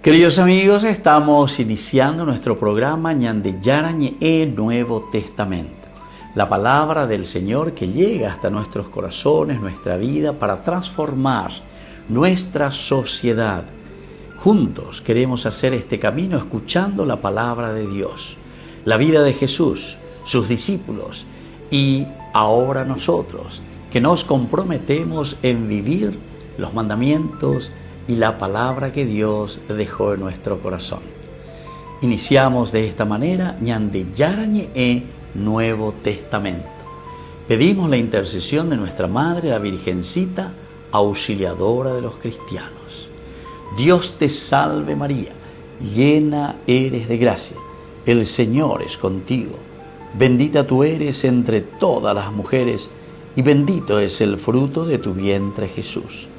Queridos amigos, estamos iniciando nuestro programa Ñandeyarañe Nuevo Testamento. La palabra del Señor que llega hasta nuestros corazones, nuestra vida, para transformar nuestra sociedad. Juntos queremos hacer este camino escuchando la palabra de Dios, la vida de Jesús, sus discípulos y ahora nosotros, que nos comprometemos en vivir los mandamientos y la palabra que Dios dejó en nuestro corazón. Iniciamos de esta manera Ñandeyarañe Nuevo Testamento. Pedimos la intercesión de nuestra Madre, la Virgencita, auxiliadora de los cristianos. Dios te salve María, llena eres de gracia, el Señor es contigo. Bendita tú eres entre todas las mujeres, y bendito es el fruto de tu vientre Jesús.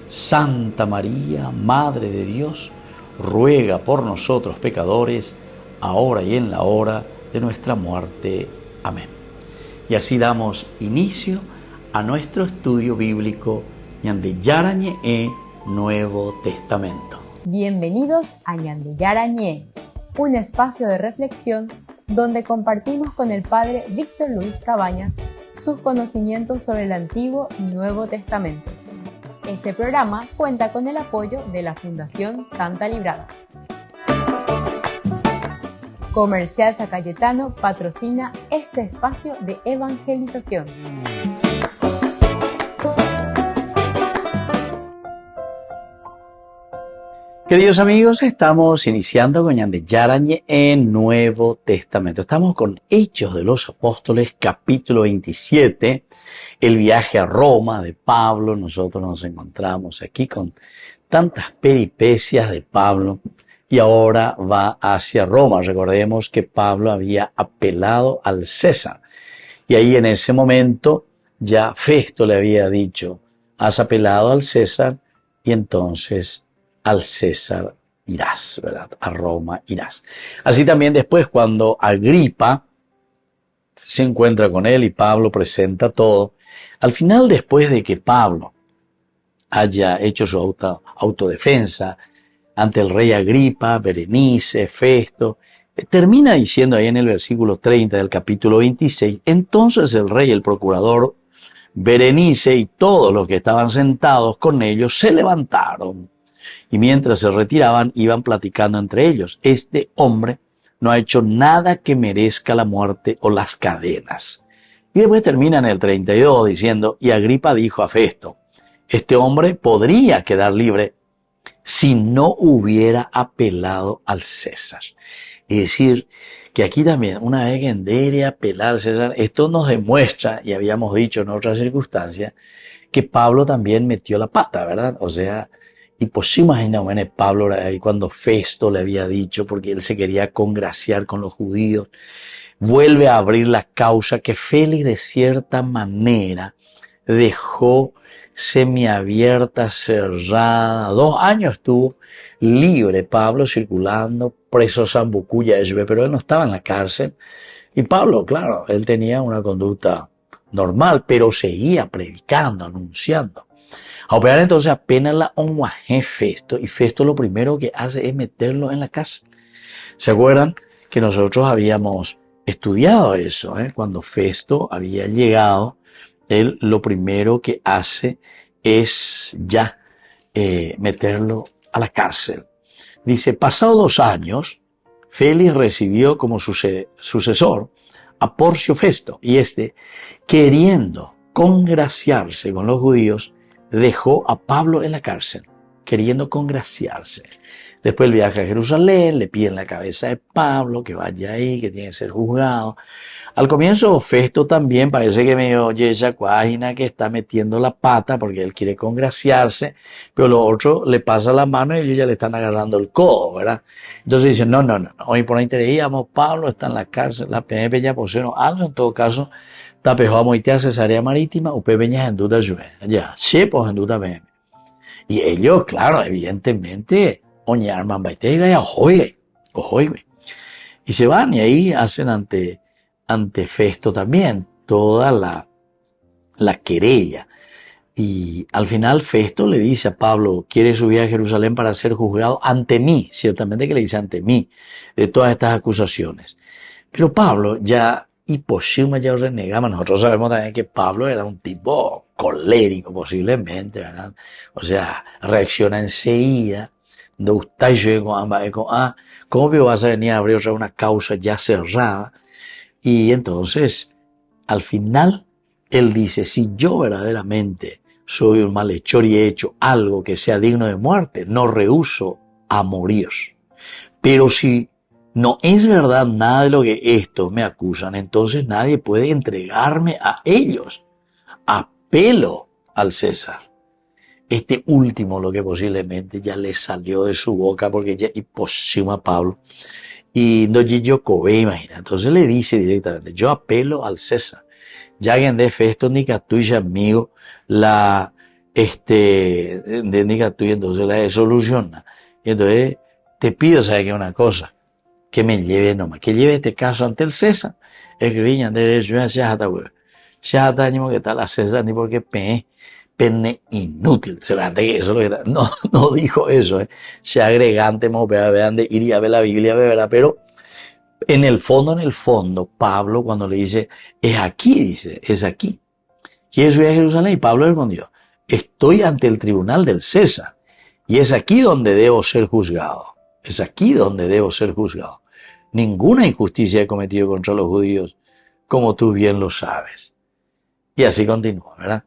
Santa María, Madre de Dios, ruega por nosotros pecadores, ahora y en la hora de nuestra muerte. Amén. Y así damos inicio a nuestro estudio bíblico Ñandeyarañe Nuevo Testamento. Bienvenidos a Ñandeyarañe, un espacio de reflexión donde compartimos con el Padre Víctor Luis Cabañas sus conocimientos sobre el Antiguo y Nuevo Testamento. Este programa cuenta con el apoyo de la Fundación Santa Librada. Comercial San Cayetano patrocina este espacio de evangelización. Queridos amigos, estamos iniciando con Ñandeyarañe Nuevo Testamento. Estamos con Hechos de los Apóstoles, capítulo 27, el viaje a Roma de Pablo. Nosotros nos encontramos aquí con tantas peripecias de Pablo y ahora va hacia Roma. Recordemos que Pablo había apelado al César y ahí en ese momento ya Festo le había dicho: has apelado al César y entonces al César irás, ¿verdad? A Roma irás. Así también después, cuando Agripa se encuentra con él y Pablo presenta todo, al final, después de que Pablo haya hecho su autodefensa ante el rey Agripa, Berenice, Festo, termina diciendo ahí en el versículo 30 del capítulo 26, entonces el rey, el procurador, Berenice y todos los que estaban sentados con ellos se levantaron. Y mientras se retiraban, iban platicando entre ellos: este hombre no ha hecho nada que merezca la muerte o las cadenas. Y después termina en el 32 diciendo: y Agripa dijo a Festo: este hombre podría quedar libre si no hubiera apelado al César. Es decir, que aquí también, una vez que endere apelar al César, esto nos demuestra, y habíamos dicho en otras circunstancias, que Pablo también metió la pata, ¿verdad? O sea, y pues sí, imagínate, Pablo ahí cuando Festo le había dicho, porque él se quería congraciar con los judíos, vuelve a abrir la causa que Félix de cierta manera dejó semiabierta, cerrada. 2 años estuvo libre Pablo, circulando, preso Sambucuya, pero él no estaba en la cárcel. Y Pablo, claro, él tenía una conducta normal, pero seguía predicando, anunciando. A operar entonces apenas la onguaje Festo, y Festo lo primero que hace es meterlo en la cárcel. ¿Se acuerdan que nosotros habíamos estudiado eso? Cuando Festo había llegado, él lo primero que hace es ya meterlo a la cárcel. Dice: pasados 2 años, Félix recibió como sucesor a Porcio Festo, y queriendo congraciarse con los judíos, dejó a Pablo en la cárcel, queriendo congraciarse. Después el viaje a Jerusalén, le piden la cabeza de Pablo, que vaya ahí, que tiene que ser juzgado. Al comienzo Festo también parece que me oye esa página que está metiendo la pata porque él quiere congraciarse, pero los otros le pasan la mano y ellos ya le están agarrando el codo, ¿verdad? Entonces dicen: no, hoy por ahí teníamos, Pablo está en la cárcel, la PNP ya pusieron algo, en todo caso, tapejamos y Cesarea Marítima, usted venía en duda ya, sí, pues en duda ven. Y ellos, claro, evidentemente, oñarman baitega y ojoigue. Y se van y ahí hacen ante Festo también toda la querella. Y al final Festo le dice a Pablo, quiere subir a Jerusalén para ser juzgado ante mí, ciertamente que le dice ante mí, de todas estas acusaciones. Pero Pablo ya, y por cima ya renegaba, nosotros sabemos también que Pablo era un tipo colérico posiblemente, ¿verdad? O sea, reacciona enseguida, no está llegando ¿cómo vas a venir a abrir otra una causa ya cerrada? Y entonces, al final, él dice, si yo verdaderamente soy un malhechor y he hecho algo que sea digno de muerte, no rehúso a morir. Pero si no es verdad nada de lo que estos me acusan, entonces nadie puede entregarme a ellos. Apelo al César. Este último, lo que posiblemente ya le salió de su boca, porque ya imposible a Pablo. Y no yo Kobe, imagina. Entonces le dice directamente, yo apelo al César. Ya que de festo ni tuya amigo, de ni tuya, entonces la soluciona. Y entonces te pido, ¿sabes qué? Una cosa, que me lleve nomás, que lleve este caso ante el César. Escribí, Andrés, yo ya está, güey. Ya está, ni porque tal la César, ni porque pene inútil. Seguramente que eso es lo que no, no dijo eso, se agregante, vean de ir y a ver la Biblia, ¿verdad? Pero en el fondo, Pablo cuando le dice, es aquí, dice, es aquí. ¿Quieres subir a Jerusalén? Y Pablo respondió, estoy ante el tribunal del César y es aquí donde debo ser juzgado. Es aquí donde debo ser juzgado. Ninguna injusticia he cometido contra los judíos, como tú bien lo sabes. Y así continúa, ¿verdad?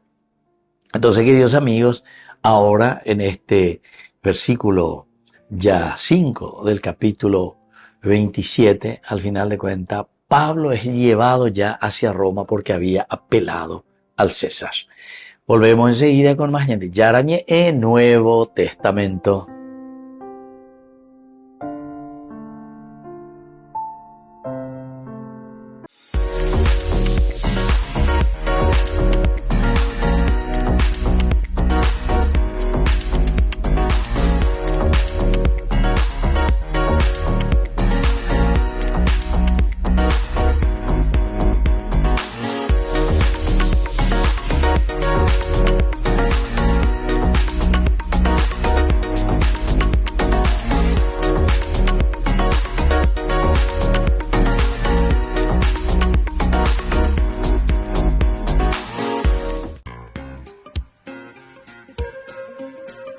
Entonces, queridos amigos, ahora en este versículo ya 5 del capítulo 27, al final de cuentas, Pablo es llevado ya hacia Roma porque había apelado al César. Volvemos enseguida con más gente. Yarañe en Nuevo Testamento.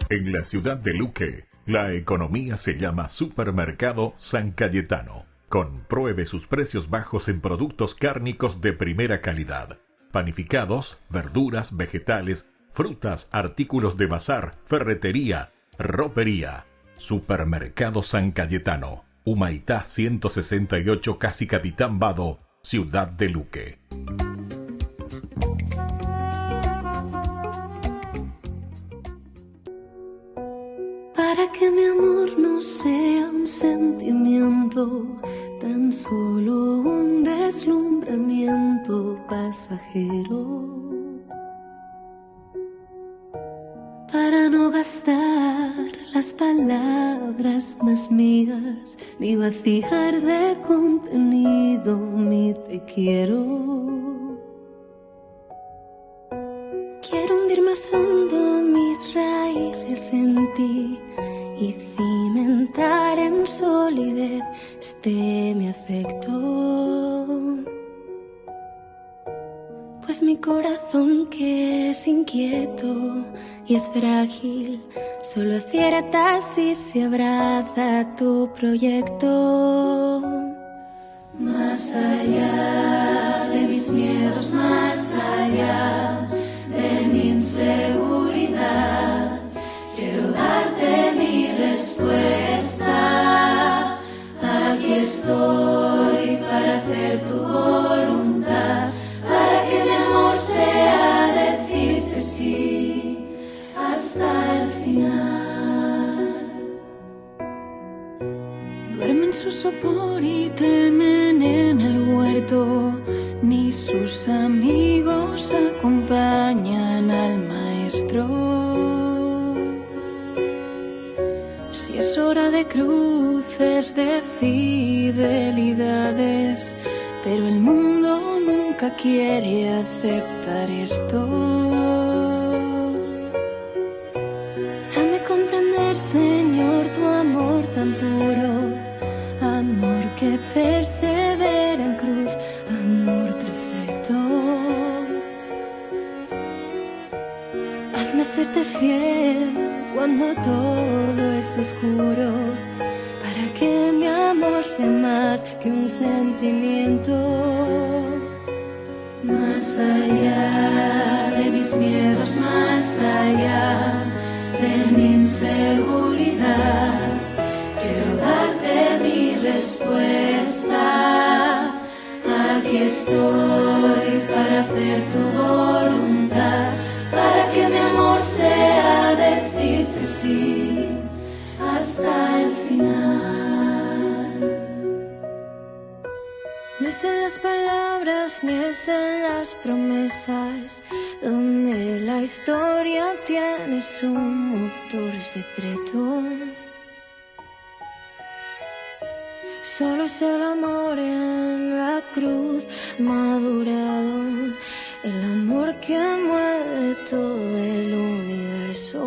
En la ciudad de Luque, la economía se llama Supermercado San Cayetano. Compruebe sus precios bajos en productos cárnicos de primera calidad. Panificados, verduras, vegetales, frutas, artículos de bazar, ferretería, ropería. Supermercado San Cayetano. Humaitá 168 Casi Capitán Vado, ciudad de Luque. Para que mi amor no sea un sentimiento, tan solo un deslumbramiento pasajero. Para no gastar las palabras más mías, ni vaciar de contenido mi te quiero. Quiero hundir más hondo mis raíces en ti y cimentar en solidez mi afecto. Pues mi corazón, que es inquieto y es frágil, solo acierta si se abraza a tu proyecto. Más allá de mis miedos, más allá de mi inseguridad, quiero darte mi respuesta. Aquí estoy para hacer tu voluntad, para que mi amor sea decirte sí hasta el final. Duermen su sopor y temen en el huerto, ni sus amigos acompañan al maestro. Si es hora de cruces, de fidelidades, pero el mundo nunca quiere aceptar esto. tan puro, amor que persevera en cruz, amor perfecto. Hazme serte fiel cuando todo es oscuro, para que mi amor sea más que un sentimiento. Más allá de mis miedos, más allá de mi inseguridad, quiero darte mi respuesta. Aquí estoy para hacer tu voluntad, para que mi amor sea decirte sí hasta el final. No es en las palabras ni es en las promesas donde la historia tiene su motor secreto. Solo es el amor en la cruz madurado, el amor que mueve todo el universo.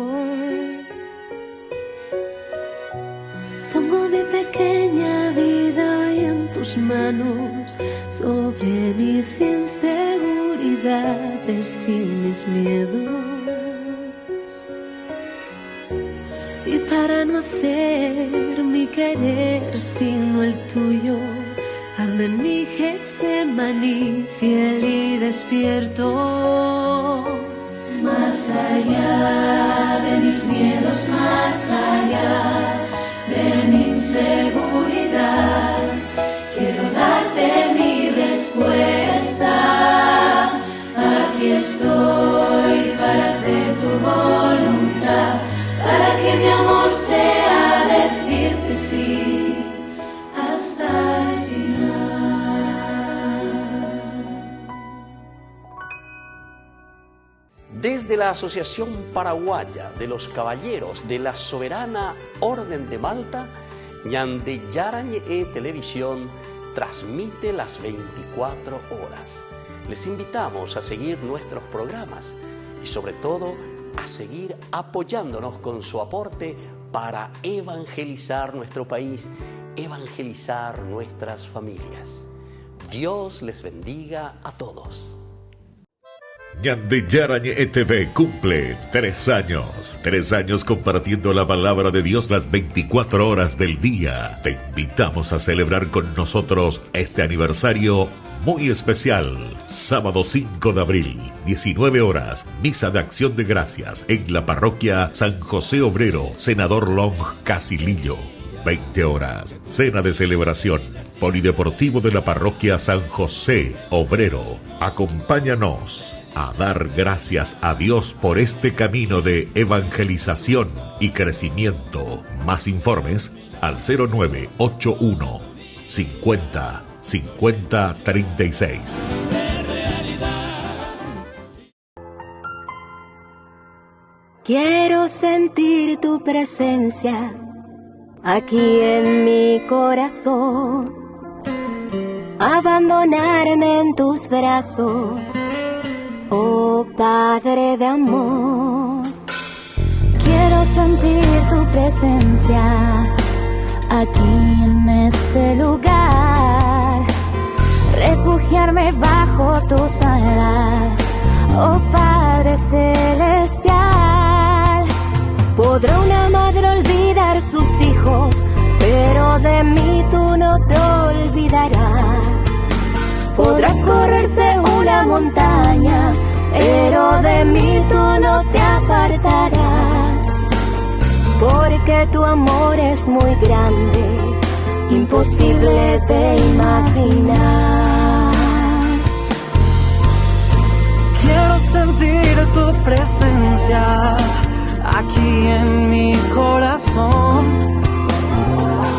Pongo mi pequeña vida ahí en tus manos, sobre mis inseguridades y mis miedos. Y para no hacer mi querer sino el tuyo, hazme en mi Getsemaní fiel y despierto. Más allá de mis miedos, más allá de mi inseguridad, quiero darte mi respuesta. Aquí estoy para hacer tu voluntad, para que mi amor sea decirte sí hasta el final. Desde la Asociación Paraguaya de los Caballeros de la Soberana Orden de Malta, Ñande Yarañe Televisión transmite las 24 horas. Les invitamos a seguir nuestros programas y sobre todo a seguir apoyándonos con su aporte para evangelizar nuestro país, evangelizar nuestras familias. Dios les bendiga a todos. Ñande Yarañe TV cumple 3 años. 3 años compartiendo la palabra de Dios las 24 horas del día. Te invitamos a celebrar con nosotros este aniversario muy especial. Sábado 5 de abril, 19 horas, misa de acción de gracias en la parroquia San José Obrero, Senador Long, Casilillo. 20 horas, cena de celebración, polideportivo de la parroquia San José Obrero. Acompáñanos a dar gracias a Dios por este camino de evangelización y crecimiento. Más informes al 0981 50 50 36. Quiero sentir tu presencia aquí en mi corazón, abandonarme en tus brazos, oh Padre de amor. Quiero sentir tu presencia aquí en este lugar, refugiarme bajo tus alas, oh Padre celestial. Podrá una madre olvidar sus hijos, pero de mí tú no te olvidarás. Podrá correrse una montaña, pero de mí tú no te apartarás. Porque tu amor es muy grande, imposible de imaginar. Quiero sentir tu presencia aquí en mi corazón,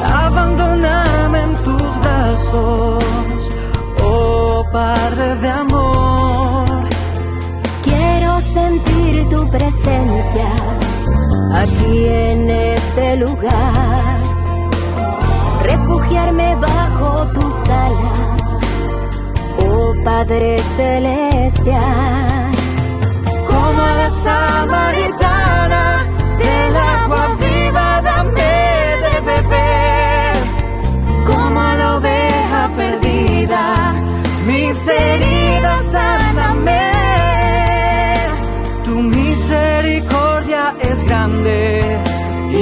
abandonarme en tus brazos, oh Padre de amor. Quiero sentir tu presencia aquí en este lugar, refugiarme bajo tus alas, oh Padre celestial. Como a la samaritana, del agua viva dame de beber.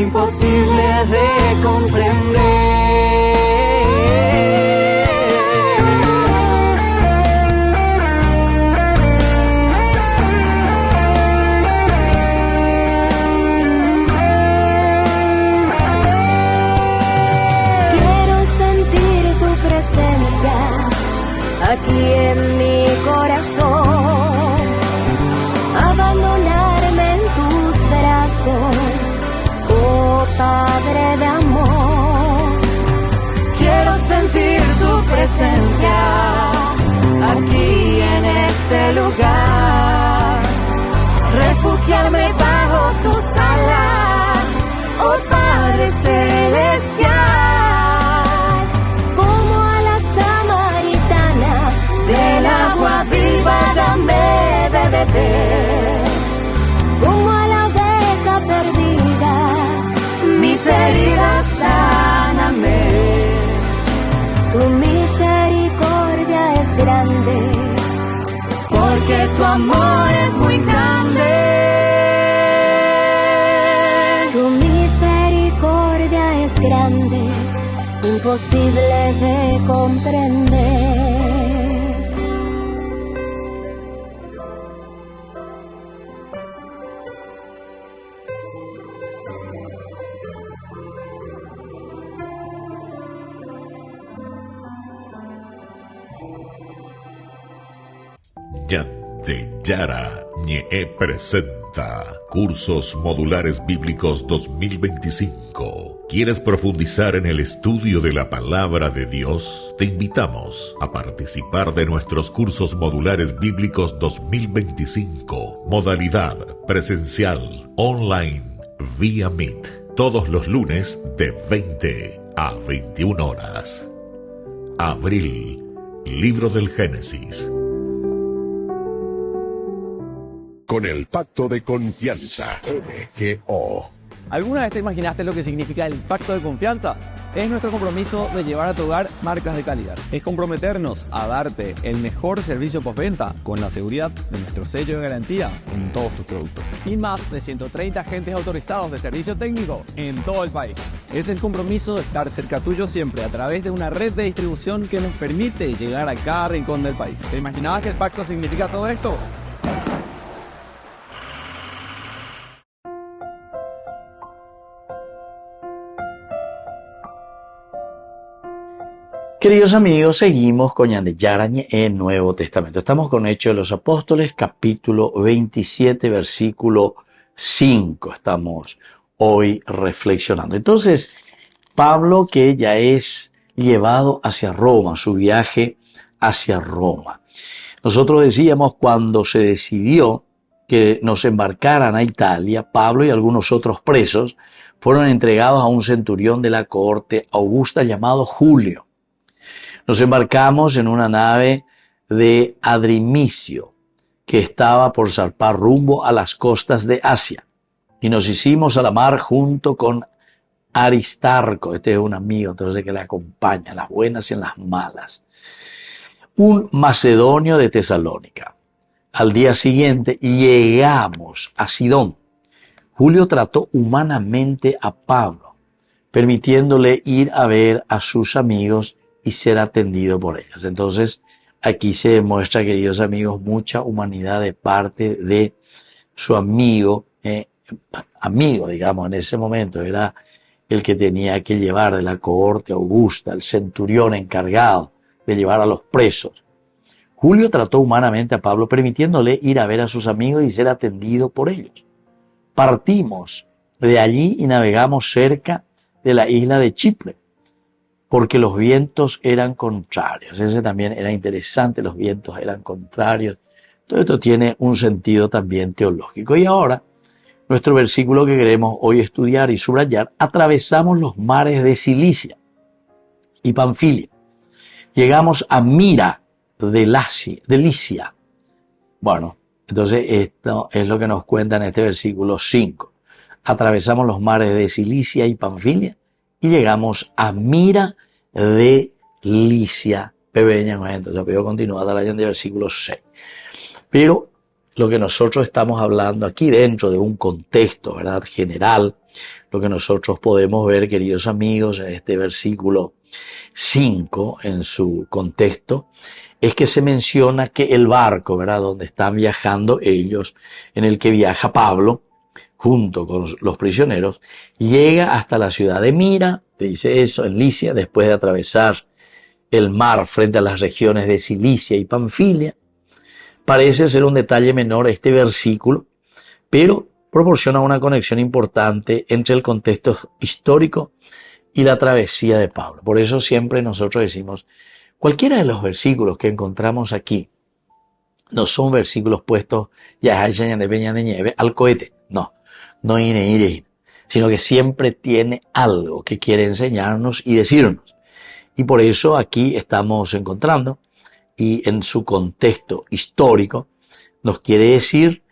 imposible de comprender. Aquí en mi corazón, abandonarme en tus brazos, oh Padre de amor. Quiero sentir tu presencia aquí en este lugar, refugiarme bajo tus alas, oh Padre celestial. Del agua viva dame de beber, como a la oveja perdida, mis heridas sáname. Tu misericordia es grande, porque tu amor es muy grande. Tu misericordia es grande, imposible de comprender. Ñande Yarañe presenta Cursos Modulares Bíblicos 2025. ¿Quieres profundizar en el estudio de la Palabra de Dios? Te invitamos a participar de nuestros Cursos Modulares Bíblicos 2025. Modalidad presencial, online, vía Meet. Todos los lunes de 20 a 21 horas. Abril, Libro del Génesis. Con el Pacto de Confianza, MGO. ¿Alguna vez te imaginaste lo que significa el Pacto de Confianza? Es nuestro compromiso de llevar a tu hogar marcas de calidad. Es comprometernos a darte el mejor servicio postventa con la seguridad de nuestro sello de garantía en todos tus productos. Y más de 130 agentes autorizados de servicio técnico en todo el país. Es el compromiso de estar cerca tuyo siempre a través de una red de distribución que nos permite llegar a cada rincón del país. ¿Te imaginabas que el pacto significa todo esto? Queridos amigos, seguimos con Ñande Yarañe en Nuevo Testamento. Estamos con Hechos de los Apóstoles, capítulo 27, versículo 5. Estamos hoy reflexionando. Entonces, Pablo, que ya es llevado hacia Roma, su viaje hacia Roma. Nosotros decíamos cuando se decidió que nos embarcaran a Italia, Pablo y algunos otros presos fueron entregados a un centurión de la cohorte augusta llamado Julio. Nos embarcamos en una nave de Adrimicio que estaba por zarpar rumbo a las costas de Asia y nos hicimos a la mar junto con Aristarco, este es un amigo entonces que le acompaña en las buenas y en las malas, un macedonio de Tesalónica. Al día siguiente llegamos a Sidón. Julio trató humanamente a Pablo, permitiéndole ir a ver a sus amigos y ser atendido por ellos. Entonces, aquí se demuestra, queridos amigos, mucha humanidad de parte de su amigo, digamos, en ese momento era el que tenía que llevar de la cohorte augusta, el centurión encargado de llevar a los presos. Julio trató humanamente a Pablo, permitiéndole ir a ver a sus amigos y ser atendido por ellos. Partimos de allí y navegamos cerca de la isla de Chipre, porque los vientos eran contrarios. Ese también era interesante, los vientos eran contrarios. Todo esto tiene un sentido también teológico. Y ahora, nuestro versículo que queremos hoy estudiar y subrayar, atravesamos los mares de Cilicia y Panfilia. Llegamos a Mira de Licia. Bueno, entonces esto es lo que nos cuenta en este versículo 5. Atravesamos los mares de Cilicia y Panfilia y llegamos a Mira de Licia. Entonces, pero continúa hasta el versículo 6. Pero lo que nosotros estamos hablando aquí dentro de un contexto, ¿verdad?, general, lo que nosotros podemos ver, queridos amigos, en este versículo 5, en su contexto, es que se menciona que el barco, ¿verdad?, donde están viajando ellos, en el que viaja Pablo, junto con los prisioneros, llega hasta la ciudad de Mira, dice eso, en Licia, después de atravesar el mar frente a las regiones de Cilicia y Panfilia. Parece ser un detalle menor este versículo, pero proporciona una conexión importante entre el contexto histórico y la travesía de Pablo. Por eso siempre nosotros decimos, cualquiera de los versículos que encontramos aquí no son versículos puestos ya de peña de nieve al cohete, no ire, sino que siempre tiene algo que quiere enseñarnos y decirnos. Y por eso aquí estamos encontrando, y en su contexto histórico, nos quiere decir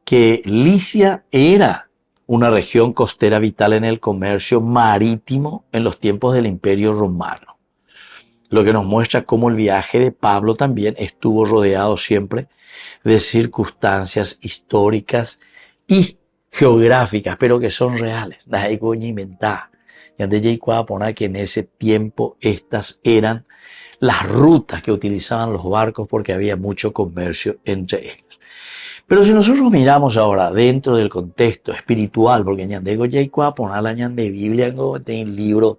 que Licia era una región costera vital en el comercio marítimo en los tiempos del Imperio Romano. Lo que nos muestra cómo el viaje de Pablo también estuvo rodeado siempre de circunstancias históricas y geográficas, pero que son reales. No hay cosa inventada. Y antes ya poner que en ese tiempo estas eran las rutas que utilizaban los barcos porque había mucho comercio entre ellos. Pero si nosotros miramos ahora dentro del contexto espiritual, porque ñandego ya poner la ñande Biblia en libro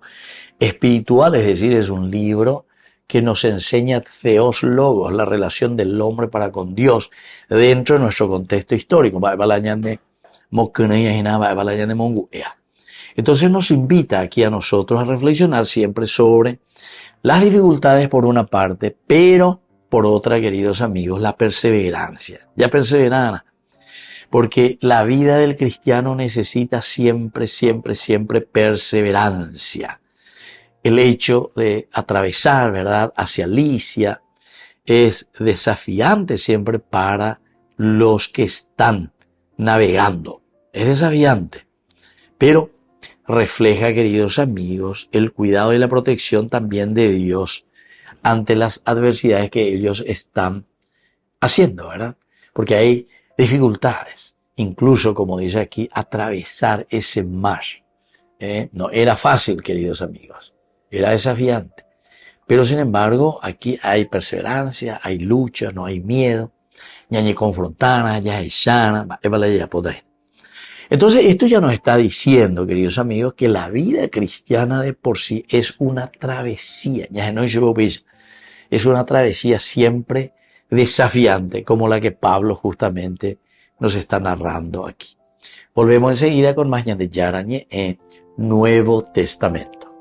espiritual, es decir, es un libro que nos enseña theos logos, la relación del hombre para con Dios dentro de nuestro contexto histórico. Entonces nos invita aquí a nosotros a reflexionar siempre sobre las dificultades por una parte, pero por otra, queridos amigos, la perseverancia. Ya perseverana, porque la vida del cristiano necesita siempre perseverancia. El hecho de atravesar, ¿verdad?, hacia Licia es desafiante siempre para los que están navegando. Es desafiante, pero refleja, queridos amigos, el cuidado y la protección también de Dios ante las adversidades que ellos están haciendo, ¿verdad? Porque hay dificultades, incluso, como dice aquí, atravesar ese mar. No era fácil, queridos amigos, era desafiante. Pero sin embargo, aquí hay perseverancia, hay lucha, no hay miedo, ya hay confrontar, ya hay sana, Entonces, esto ya nos está diciendo, queridos amigos, que la vida cristiana de por sí es una travesía. Es una travesía siempre desafiante, como la que Pablo justamente nos está narrando aquí. Volvemos enseguida con más de Yarañe en Nuevo Testamento.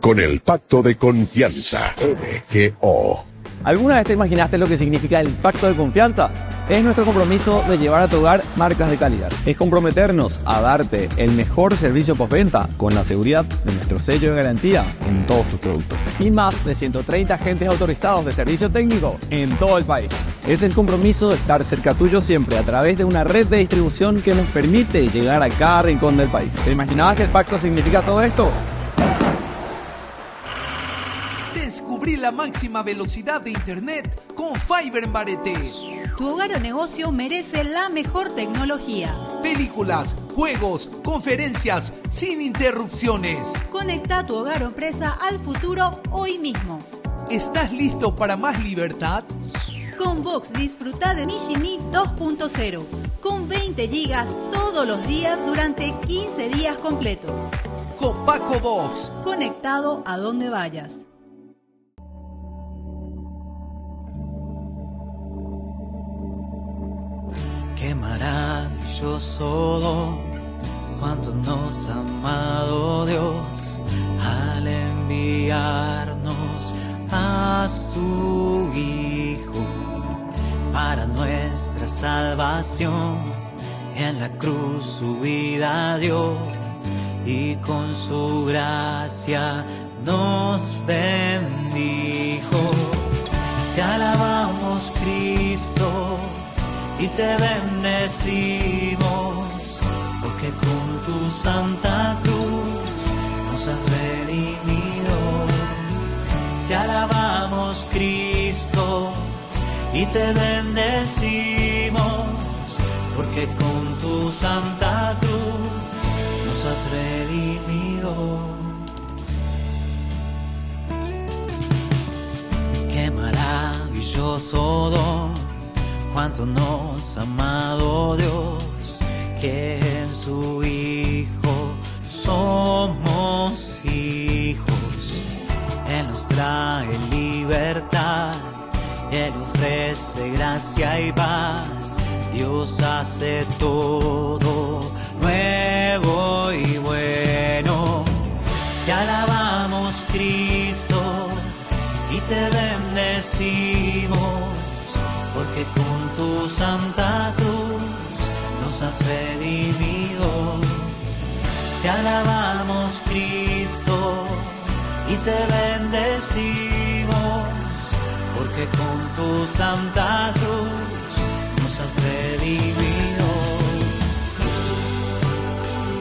Con el pacto de confianza, MGO. ¿Alguna vez te imaginaste lo que significa el pacto de confianza? Es nuestro compromiso de llevar a tu hogar marcas de calidad. Es comprometernos a darte el mejor servicio postventa con la seguridad de nuestro sello de garantía en todos tus productos. Y más de 130 agentes autorizados de servicio técnico en todo el país. Es el compromiso de estar cerca tuyo siempre a través de una red de distribución que nos permite llegar a cada rincón del país. ¿Te imaginabas que el pacto significa todo esto? Descubrí la máxima velocidad de internet con Fiber en Barete. Tu hogar o negocio merece la mejor tecnología. Películas, juegos, conferencias, sin interrupciones. Conecta tu hogar o empresa al futuro hoy mismo. ¿Estás listo para más libertad? Con Vox disfruta de Mishimi 2.0 con 20 gigas todos los días durante 15 días completos. Con Paco Vox. Conectado a donde vayas. Qué maravilloso, cuánto nos ha amado Dios al enviarnos a su Hijo para nuestra salvación. En la cruz su vida dio y con su gracia nos bendijo. Te alabamos, Cristo, y te bendecimos, porque con tu santa cruz nos has redimido. Te alabamos, Cristo, y y te bendecimos, porque con tu santa cruz nos has redimido. Qué maravilloso don, cuánto nos ha amado Dios, que en su Hijo somos hijos. Él nos trae libertad, Él ofrece gracia y paz. Dios hace todo nuevo y bueno. Te alabamos, Cristo, y te bendecimos, porque con tu santa cruz nos has redimido. Te alabamos, Cristo, y te bendecimos, porque con tu santa cruz nos has redimido.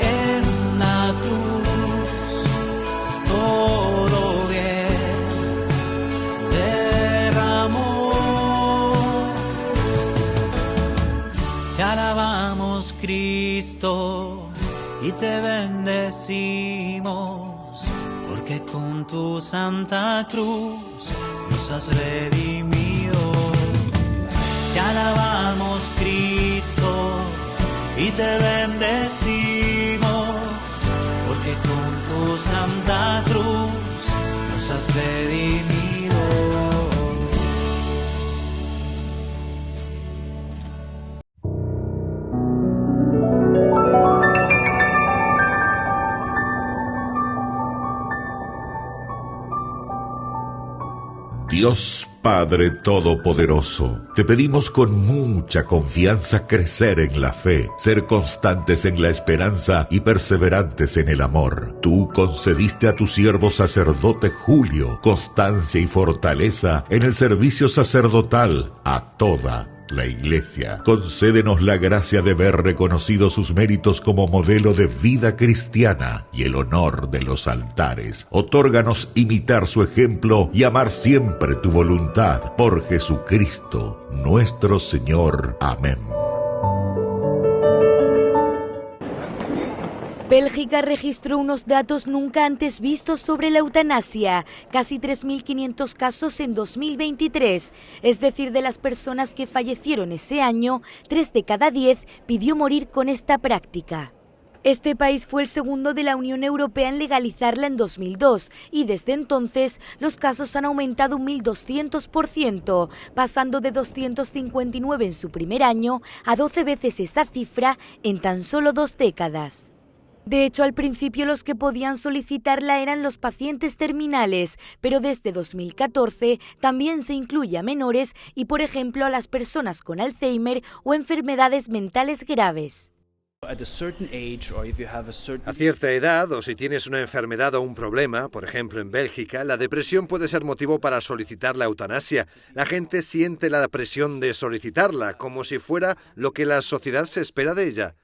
En la cruz todo bien derramó. Te alabamos, Cristo, y te bendecimos, porque con tu santa cruz nos has redimido. Te alabamos, Cristo, y te bendecimos, porque con tu santa cruz nos has redimido. Dios Padre Todopoderoso, te pedimos con mucha confianza crecer en la fe, ser constantes en la esperanza y perseverantes en el amor. Tú concediste a tu siervo sacerdote Julio constancia y fortaleza en el servicio sacerdotal a toda la Iglesia. Concédenos la gracia de ver reconocidos sus méritos como modelo de vida cristiana y el honor de los altares. Otórganos imitar su ejemplo y amar siempre tu voluntad. Por Jesucristo, nuestro Señor. Amén. Bélgica registró unos datos nunca antes vistos sobre la eutanasia, casi 3.500 casos en 2023, es decir, de las personas que fallecieron ese año, 3 de cada 10 pidió morir con esta práctica. Este país fue el segundo de la Unión Europea en legalizarla en 2002 y desde entonces los casos han aumentado un 1.200%, pasando de 259 en su primer año a 12 veces esa cifra en tan solo 2 décadas. De hecho, al principio los que podían solicitarla eran los pacientes terminales, pero desde 2014 también se incluye a menores y, por ejemplo, a las personas con Alzheimer o enfermedades mentales graves. A cierta edad, o si tienes una enfermedad o un problema, por ejemplo en Bélgica, la depresión puede ser motivo para solicitar la eutanasia. La gente siente la presión de solicitarla, como si fuera lo que la sociedad se espera de ella.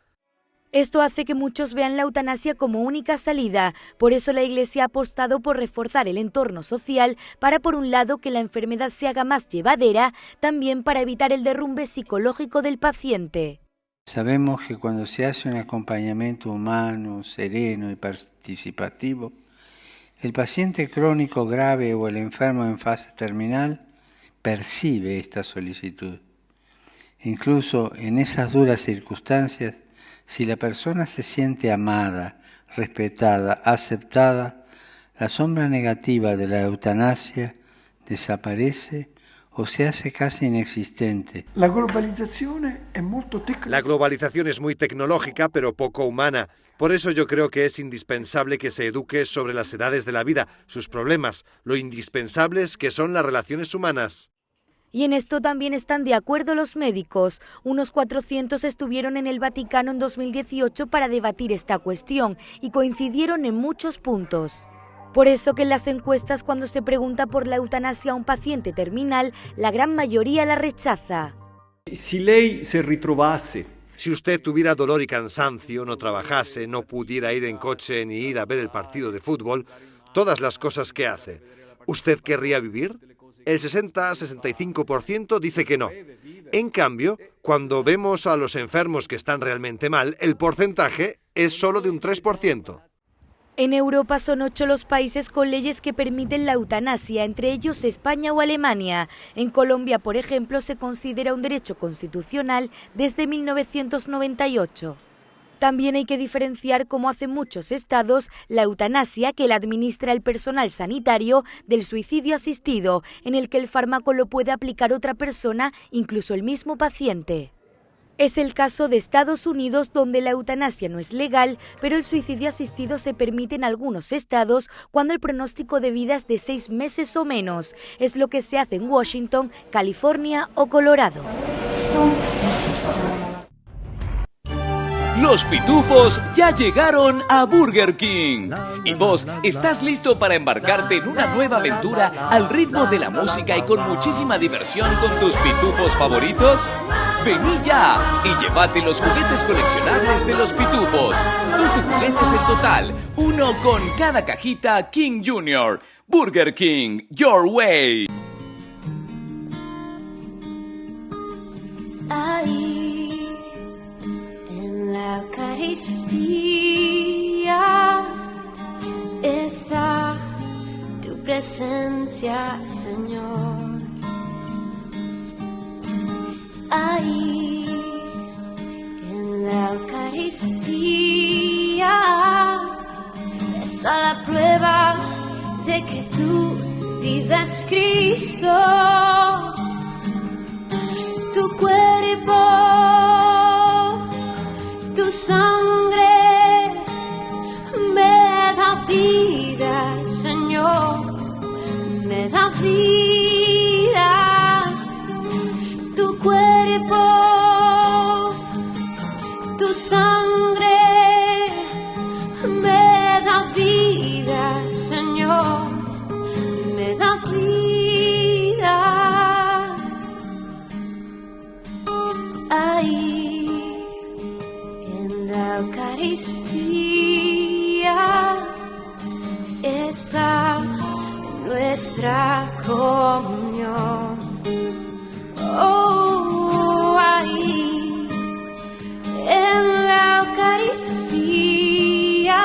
Esto hace que muchos vean la eutanasia como única salida. Por eso la Iglesia ha apostado por reforzar el entorno social para, por un lado, que la enfermedad se haga más llevadera, también para evitar el derrumbe psicológico del paciente. Sabemos que cuando se hace un acompañamiento humano, sereno y participativo, el paciente crónico grave o el enfermo en fase terminal percibe esta solicitud. Incluso en esas duras circunstancias, si la persona se siente amada, respetada, aceptada, la sombra negativa de la eutanasia desaparece o se hace casi inexistente. La globalización es muy tecnológica, pero poco humana. Por eso yo creo que es indispensable que se eduque sobre las edades de la vida, sus problemas, lo indispensables que son las relaciones humanas. Y en esto también están de acuerdo los médicos. Unos 400 estuvieron en el Vaticano en 2018 para debatir esta cuestión y coincidieron en muchos puntos. Por eso que en las encuestas, cuando se pregunta por la eutanasia a un paciente terminal, la gran mayoría la rechaza. Si usted tuviera dolor y cansancio, no trabajase, no pudiera ir en coche ni ir a ver el partido de fútbol, todas las cosas que hace, ¿usted querría vivir? El 60-65% dice que no. En cambio, cuando vemos a los enfermos que están realmente mal, el porcentaje es solo de un 3%. En Europa son 8 los países con leyes que permiten la eutanasia, entre ellos España o Alemania. En Colombia, por ejemplo, se considera un derecho constitucional desde 1998. También hay que diferenciar, como hacen muchos estados, la eutanasia, que la administra el personal sanitario, del suicidio asistido, en el que el fármaco lo puede aplicar otra persona, incluso el mismo paciente. Es el caso de Estados Unidos, donde la eutanasia no es legal, pero el suicidio asistido se permite en algunos estados cuando el pronóstico de vida es de 6 meses o menos. Es lo que se hace en Washington, California o Colorado. Los pitufos ya llegaron a Burger King. ¿Y vos estás listo para embarcarte en una nueva aventura al ritmo de la música y con muchísima diversión con tus pitufos favoritos? Vení ya y llévate los juguetes coleccionables de los pitufos. 12 juguetes en total, uno con cada cajita King Jr. Burger King, your way. Ahí, en la Eucaristía, está tu presencia, Señor. Ahí, en la Eucaristía, está la prueba de que tú vives, Cristo. Tu cuerpo, tu sangre me da vida, Señor, me da vida. Tu cuerpo, tu sangre me da vida, Señor, me da vida. Ahí, en la Eucaristía, está nuestra comunión. Oh, ahí, en la Eucaristía,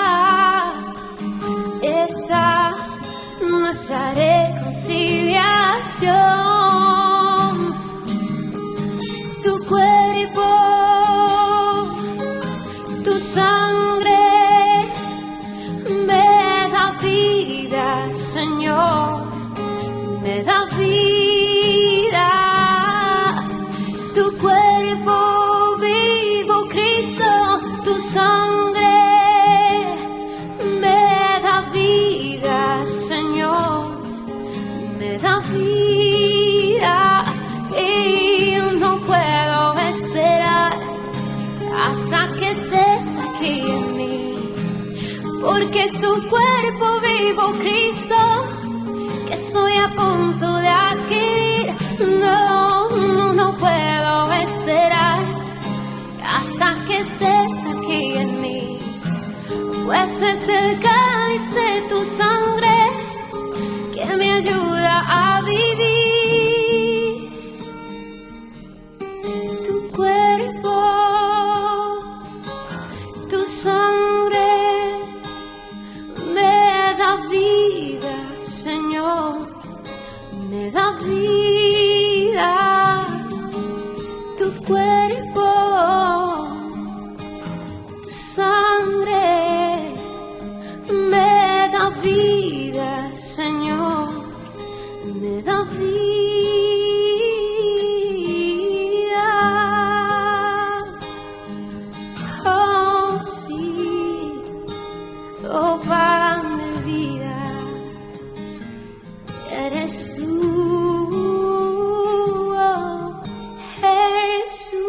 está nuestra reconciliación. Tu cuerpo, tu sangre me da vida, Señor, me da vida. Tu cuerpo vivo, Cristo, tu sangre me da vida, Señor, me da vida. Y no puedo esperar hasta que estés aquí en mí, porque es tu cuerpo vivo, Cristo, que estoy a punto de adquirir. No puedo esperar hasta que estés aquí en mí, pues es el cáliz de tu sangre que me ayuda a vivir. Tu cuerpo, tu sangre me da vida, Señor, me da vida. Tu cuerpo, tu sangre me da vida, Señor, me da vida. Oh, sí, oh, pan de vida, eres tú, oh, Jesús.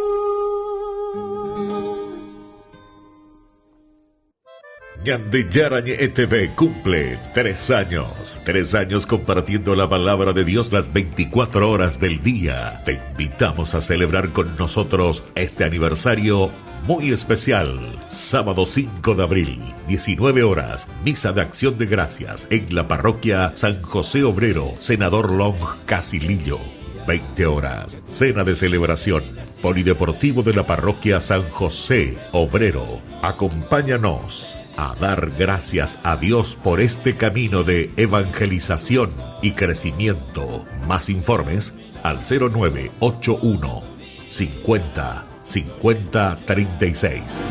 Ñande Yarañe ETV cumple 3 años. 3 años compartiendo la palabra de Dios las 24 horas del día. Te invitamos a celebrar con nosotros este aniversario muy especial. Sábado 5 de abril, 19 horas, misa de acción de gracias en la parroquia San José Obrero, Senador Long Casilillo. 20 horas, cena de celebración, polideportivo de la parroquia San José Obrero. Acompáñanos a dar gracias a Dios por este camino de evangelización y crecimiento. Más informes al 0981 50 50 36.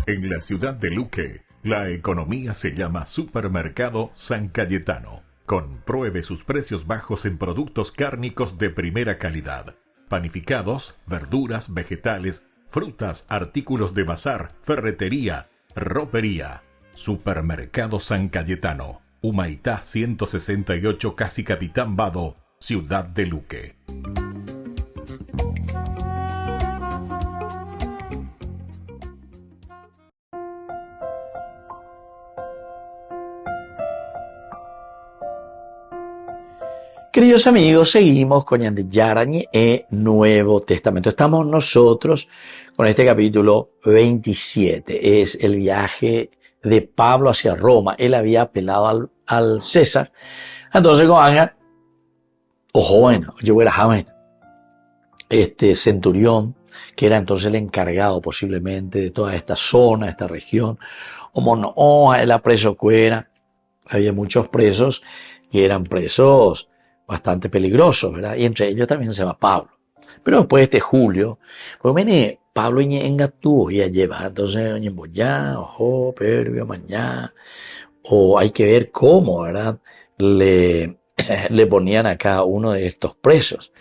En la ciudad de Luque, la economía se llama Supermercado San Cayetano. Compruebe sus precios bajos en productos cárnicos de primera calidad. Panificados, verduras, vegetales, frutas, artículos de bazar, ferretería, ropería. Supermercado San Cayetano, Humaitá 168, Casi Capitán Vado, Ciudad de Luque. Queridos amigos, seguimos con Ñande Yarañe e Nuevo Testamento. Estamos nosotros con este capítulo 27. Es el viaje de Pablo hacia Roma. Él había apelado al César. Entonces, Goanga, o joven, yo era joven, este centurión, que era entonces el encargado posiblemente de toda esta zona, esta región, o Monoa, era preso cuera. Había muchos presos que eran presos bastante peligrosos, ¿verdad? Y entre ellos también se va Pablo. Pero después este Julio, pues viene Pablo y engatú y a llevar, entonces, ya, ojo, Perbio, mañana, o hay que ver cómo, ¿verdad? Le ponían a cada uno de estos presos.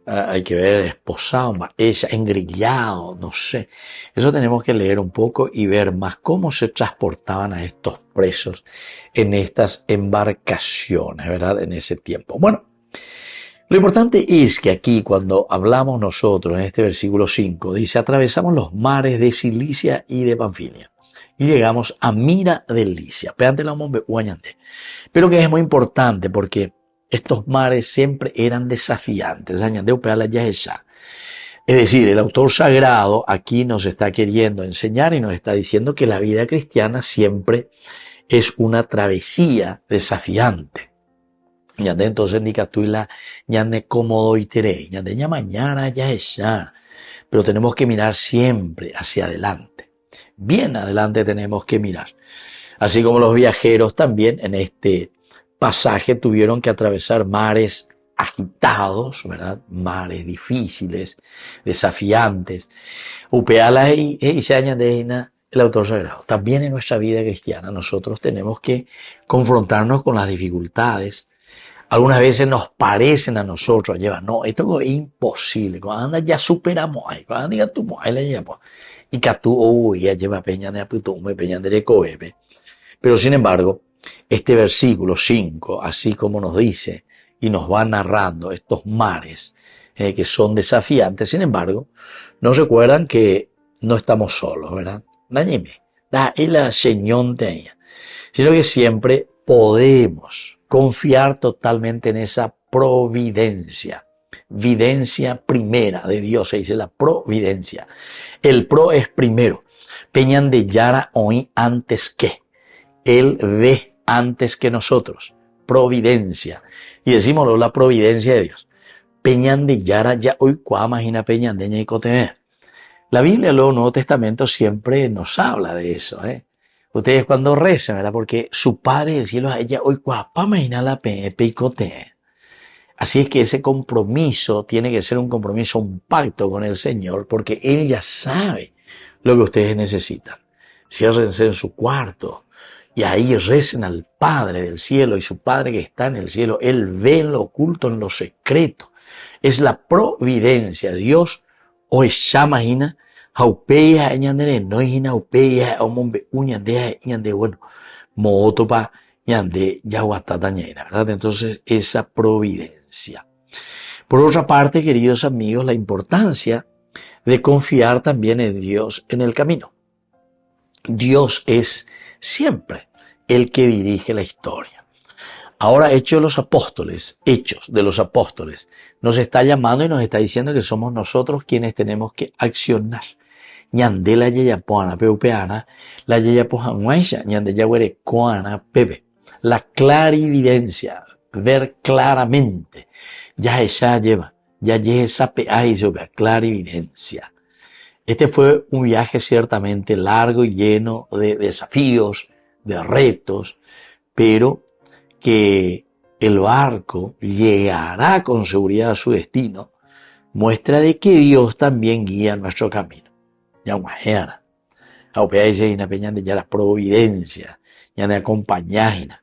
Hay que ver esposado, ella, engrillado, no sé. Eso tenemos que leer un poco y ver más cómo se transportaban a estos presos en estas embarcaciones, ¿verdad? En ese tiempo. Bueno, lo importante es que aquí cuando hablamos nosotros en este versículo 5, dice, atravesamos los mares de Cilicia y de Panfilia y llegamos a Mira de Licia. Pero que es muy importante porque estos mares siempre eran desafiantes. Es decir, el autor sagrado aquí nos está queriendo enseñar y nos está diciendo que la vida cristiana siempre es una travesía desafiante. Entonces indica tú la cómodo y teré, mañana ya es ya. Pero tenemos que mirar siempre hacia adelante. Bien adelante tenemos que mirar. Así como los viajeros también en este pasaje tuvieron que atravesar mares agitados, ¿verdad? Mares difíciles, desafiantes. Upeala y se añade el autor sagrado. También en nuestra vida cristiana nosotros tenemos que confrontarnos con las dificultades. Algunas veces nos parecen a nosotros, no, esto es imposible. Cuando ya superamos ahí, cuando diga tú, ahí le llevamos. Y que tú, ya lleva peña de aputume, peña de coebe. Pero sin embargo, este versículo 5, así como nos dice y nos va narrando estos mares que son desafiantes, sin embargo, nos recuerdan que no estamos solos, ¿verdad? Sino que siempre podemos confiar totalmente en esa providencia. Videncia primera de Dios, se dice la providencia. El pro es primero. Peñan de Yara hoy antes que. Él ve antes que nosotros. Providencia. Y decímoslo, la providencia de Dios. Peñan de Yara ya hoy cuamagina peñan de ñaicote. La Biblia, luego, el Nuevo Testamento siempre nos habla de eso, Ustedes cuando rezan, ¿verdad? Porque su Padre del cielo a ella hoy cuapamagina la peicote. Así es que ese compromiso tiene que ser un compromiso, un pacto con el Señor, porque Él ya sabe lo que ustedes necesitan. Ciérrense en su cuarto y ahí recen al Padre del cielo, y su Padre que está en el cielo, Él ve en lo oculto, en lo secreto. Es la providencia. Dios hoy imagina jaupeya ñandere, no hina jaupeya omombe uñandea ñande bueno, mootopa ñande yahuatatañera, ¿verdad? Entonces, esa providencia. Por otra parte, queridos amigos, la importancia de confiar también en Dios en el camino. Dios es siempre el que dirige la historia. Ahora Hechos de los Apóstoles, nos está llamando y nos está diciendo que somos nosotros quienes tenemos que accionar. Ñande la yeyapoana peupeana, la yeyapojanguaisha, ñande yaguere coana pepe. La clarividencia, ver claramente, ya esa lleva, ya esa peai sobre clarividencia. Este fue un viaje ciertamente largo y lleno de desafíos, de retos, pero que el barco llegará con seguridad a su destino, muestra de que Dios también guía nuestro camino. Ya imagina, ya la providencia, ya de acompañar.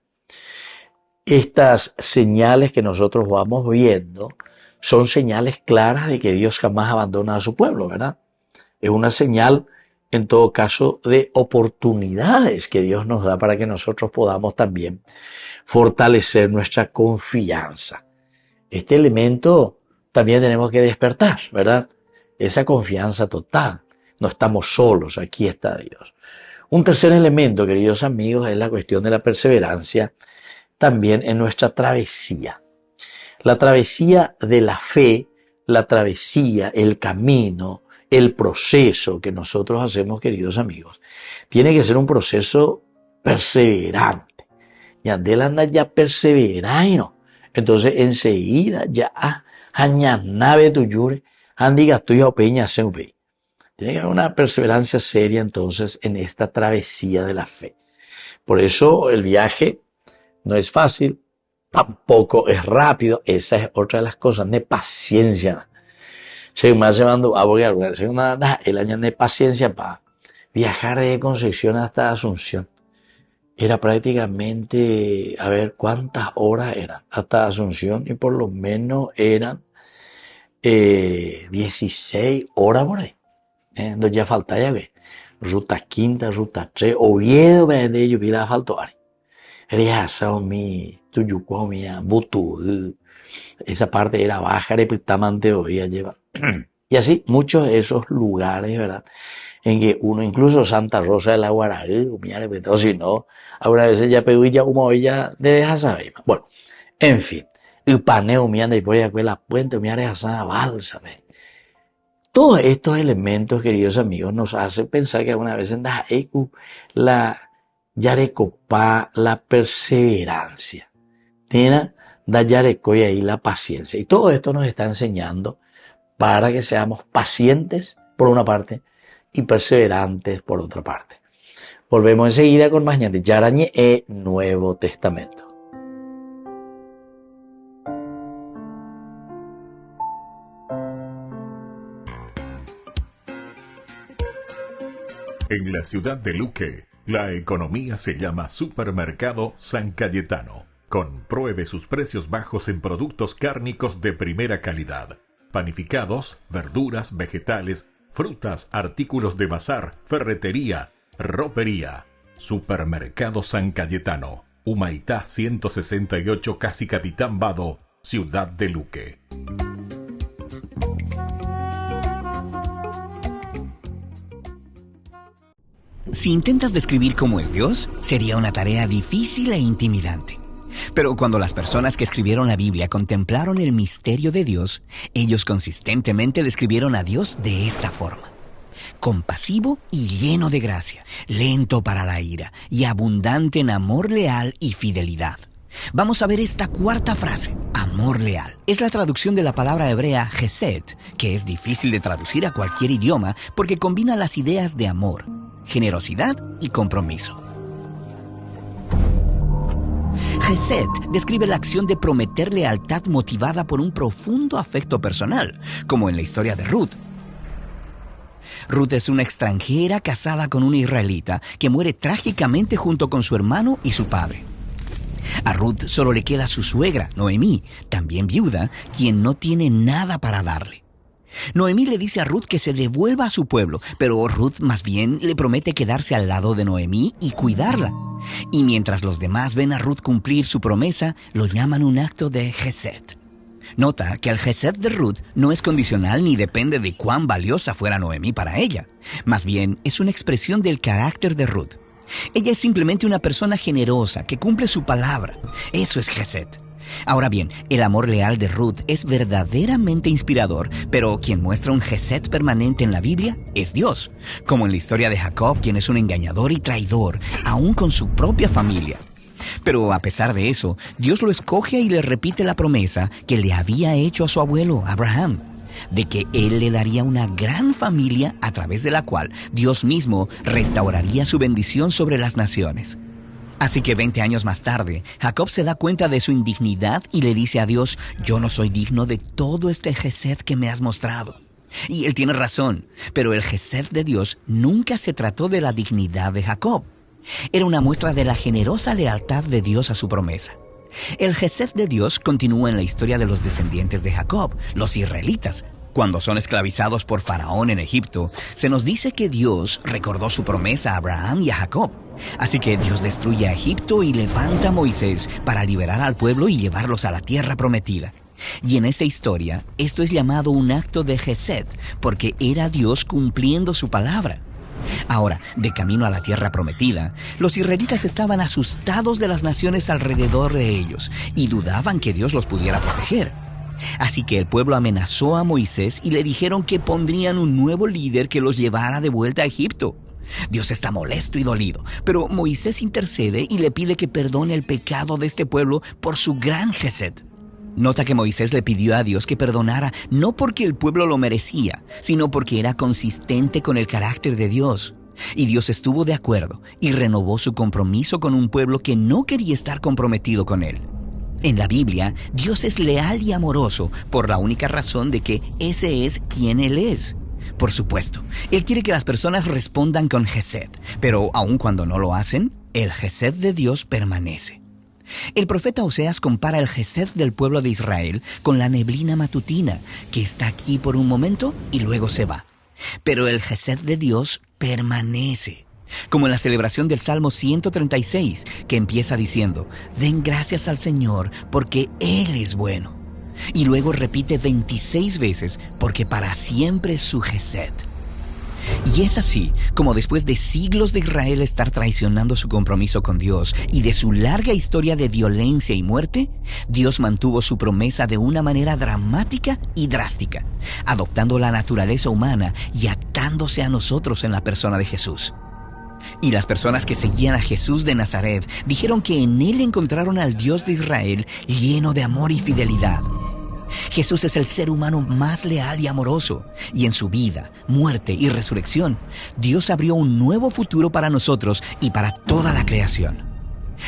Estas señales que nosotros vamos viendo son señales claras de que Dios jamás abandona a su pueblo, ¿verdad? Es una señal, en todo caso, de oportunidades que Dios nos da para que nosotros podamos también fortalecer nuestra confianza. Este elemento también tenemos que despertar, ¿verdad? Esa confianza total. No estamos solos, aquí está Dios. Un tercer elemento, queridos amigos, es la cuestión de la perseverancia también en nuestra travesía. La travesía de la fe, la travesía, el camino, el proceso que nosotros hacemos, queridos amigos, tiene que ser un proceso perseverante. Y Andel anda ya perseverando. Entonces enseguida ya añanave tu yure, andiga tuya peña seupe. Tiene que haber una perseverancia seria entonces en esta travesía de la fe. Por eso el viaje no es fácil, tampoco es rápido. Esa es otra de las cosas, de paciencia. Según me llevando a abogar, el año de paciencia para viajar de Concepción hasta Asunción. Era prácticamente, a ver, ¿cuántas horas eran? Hasta Asunción, y por lo menos eran 16 horas por ahí. Entonces ya falta ya ve. Ruta quinta, ruta 3, Oviedo, de ellos, vi la faltó ahí. Riaza, mi, Tuyuco, mi, Butu, esa parte era baja, repitamente hoy lleva. Y así, muchos de esos lugares, ¿verdad? En que uno, incluso Santa Rosa de la Guaraí, o si no, algunas veces ya pegó y ya como ella deja saber. Bueno, en fin, el paneo, mi anda y por ahí la puente, mi área esa balsa, ¿ves? Todos estos elementos, queridos amigos, nos hacen pensar que alguna vez en la yarecopá, la perseverancia, tiene da yareco y ahí la paciencia. Y todo esto nos está enseñando para que seamos pacientes por una parte y perseverantes por otra parte. Volvemos enseguida con más Ñande Yarañe e Nuevo Testamento. En la ciudad de Luque, la economía se llama Supermercado San Cayetano. Compruebe sus precios bajos en productos cárnicos de primera calidad. Panificados, verduras, vegetales, frutas, artículos de bazar, ferretería, ropería. Supermercado San Cayetano, Humaitá 168, Casi Capitán Vado, Ciudad de Luque. Si intentas describir cómo es Dios, sería una tarea difícil e intimidante. Pero cuando las personas que escribieron la Biblia contemplaron el misterio de Dios, ellos consistentemente describieron a Dios de esta forma: compasivo y lleno de gracia, lento para la ira y abundante en amor leal y fidelidad. Vamos a ver esta cuarta frase, amor leal. Es la traducción de la palabra hebrea Hesed, que es difícil de traducir a cualquier idioma porque combina las ideas de amor, generosidad y compromiso. Hesed describe la acción de prometer lealtad motivada por un profundo afecto personal, como en la historia de Ruth. Ruth es una extranjera casada con un israelita que muere trágicamente junto con su hermano y su padre. A Ruth solo le queda su suegra, Noemí, también viuda, quien no tiene nada para darle. Noemí le dice a Ruth que se devuelva a su pueblo, pero Ruth más bien le promete quedarse al lado de Noemí y cuidarla. Y mientras los demás ven a Ruth cumplir su promesa, lo llaman un acto de Hesed. Nota que el Hesed de Ruth no es condicional ni depende de cuán valiosa fuera Noemí para ella. Más bien, es una expresión del carácter de Ruth. Ella es simplemente una persona generosa que cumple su palabra. Eso es Gesed. Ahora bien, el amor leal de Ruth es verdaderamente inspirador, pero quien muestra un Gesed permanente en la Biblia es Dios, como en la historia de Jacob, quien es un engañador y traidor, aún con su propia familia. Pero a pesar de eso, Dios lo escoge y le repite la promesa que le había hecho a su abuelo, Abraham, de que él le daría una gran familia a través de la cual Dios mismo restauraría su bendición sobre las naciones. Así que 20 años más tarde, Jacob se da cuenta de su indignidad y le dice a Dios: yo no soy digno de todo este Gesed que me has mostrado. Y él tiene razón, pero el Gesed de Dios nunca se trató de la dignidad de Jacob. Era una muestra de la generosa lealtad de Dios a su promesa. El Gesed de Dios continúa en la historia de los descendientes de Jacob, los israelitas. Cuando son esclavizados por Faraón en Egipto, se nos dice que Dios recordó su promesa a Abraham y a Jacob. Así que Dios destruye a Egipto y levanta a Moisés para liberar al pueblo y llevarlos a la tierra prometida. Y en esta historia, esto es llamado un acto de Gesed, porque era Dios cumpliendo su palabra. Ahora, de camino a la tierra prometida, los israelitas estaban asustados de las naciones alrededor de ellos y dudaban que Dios los pudiera proteger. Así que el pueblo amenazó a Moisés y le dijeron que pondrían un nuevo líder que los llevara de vuelta a Egipto. Dios está molesto y dolido, pero Moisés intercede y le pide que perdone el pecado de este pueblo por su gran Gesed. Nota que Moisés le pidió a Dios que perdonara no porque el pueblo lo merecía, sino porque era consistente con el carácter de Dios. Y Dios estuvo de acuerdo y renovó su compromiso con un pueblo que no quería estar comprometido con él. En la Biblia, Dios es leal y amoroso por la única razón de que ese es quien Él es. Por supuesto, Él quiere que las personas respondan con Gesed, pero aun cuando no lo hacen, el Gesed de Dios permanece. El profeta Oseas compara el Gesed del pueblo de Israel con la neblina matutina, que está aquí por un momento y luego se va. Pero el Gesed de Dios permanece. Como en la celebración del Salmo 136, que empieza diciendo: den gracias al Señor porque Él es bueno. Y luego repite 26 veces: porque para siempre es su Gesed. Y es así como después de siglos de Israel estar traicionando su compromiso con Dios y de su larga historia de violencia y muerte, Dios mantuvo su promesa de una manera dramática y drástica, adoptando la naturaleza humana y actándose a nosotros en la persona de Jesús. Y las personas que seguían a Jesús de Nazaret dijeron que en él encontraron al Dios de Israel lleno de amor y fidelidad. Jesús es el ser humano más leal y amoroso, y en su vida, muerte y resurrección, Dios abrió un nuevo futuro para nosotros y para toda la creación.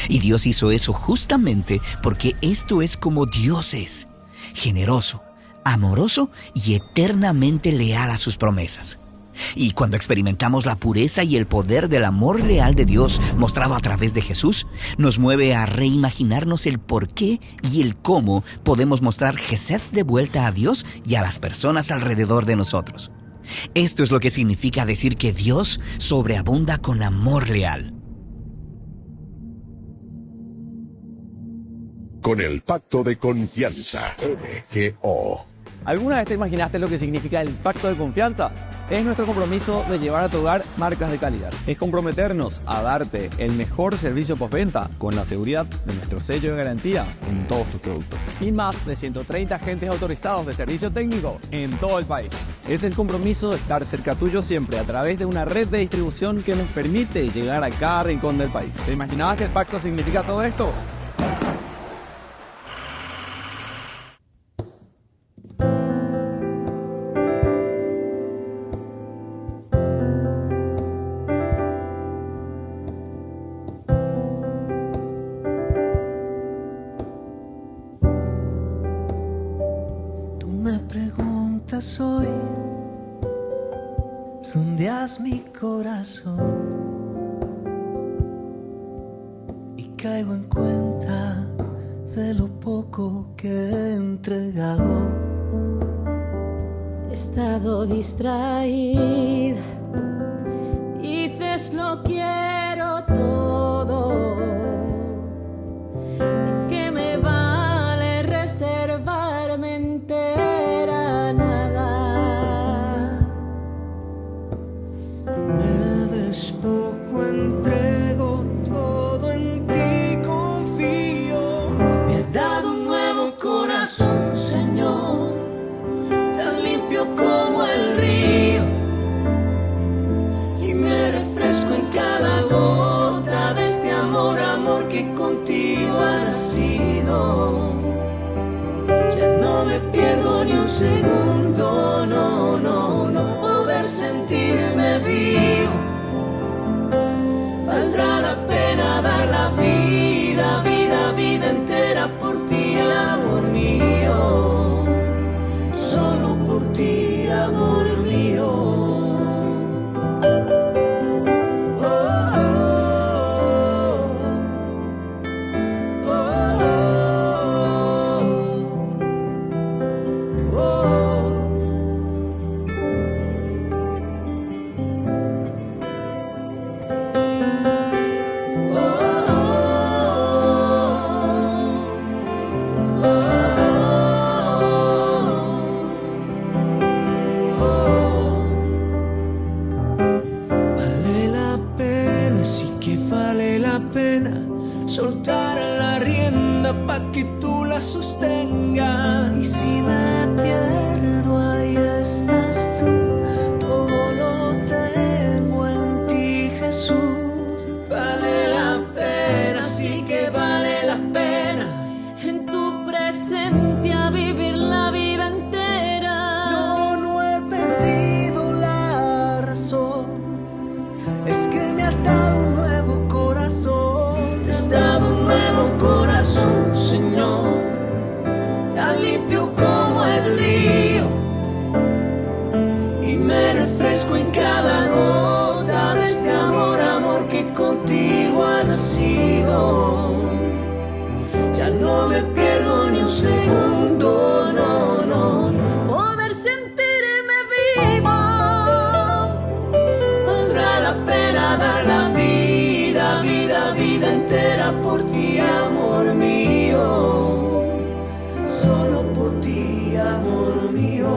Y Dios hizo eso justamente porque esto es como Dios es: generoso, amoroso y eternamente leal a sus promesas. Y cuando experimentamos la pureza y el poder del amor leal de Dios mostrado a través de Jesús, nos mueve a reimaginarnos el por qué y el cómo podemos mostrar Gesed de vuelta a Dios y a las personas alrededor de nosotros. Esto es lo que significa decir que Dios sobreabunda con amor leal. Con el pacto de confianza, MGO. ¿Alguna vez te imaginaste lo que significa el pacto de confianza? Es nuestro compromiso de llevar a tu hogar marcas de calidad. Es comprometernos a darte el mejor servicio postventa con la seguridad de nuestro sello de garantía en todos tus productos. Y más de 130 agentes autorizados de servicio técnico en todo el país. Es el compromiso de estar cerca tuyo siempre a través de una red de distribución que nos permite llegar a cada rincón del país. ¿Te imaginabas que el pacto significa todo esto? Hoy sondeas mi corazón y caigo en cuenta de lo poco que he entregado. He estado distraída y dices lo quiero todo. ¿De qué me vale reservarme entera? Despojo, entrego segundo, no poder sentirme vivo. Valdrá la pena dar la vida, vida entera por ti, amor mío. Solo por ti, amor mío. Soltar la rienda pa' que tú la sostengas. Y si me pierdo, ahí estás tú. Todo lo tengo en ti, Jesús. Vale la pena, sí que vale la pena. En tu presencia vivir la vida entera. No he perdido la razón. Es que me has dado un nuevo corazón. Dado un nuevo corazón, Señor, tan limpio como el río, y me refresco en cada gota de este amor que contigo ha nacido. Ya no me pierdo ni un segundo, no. Poder sentirme vivo. Valdrá la pena dar la vida entera por ti, amor mío. Solo por ti, amor mío.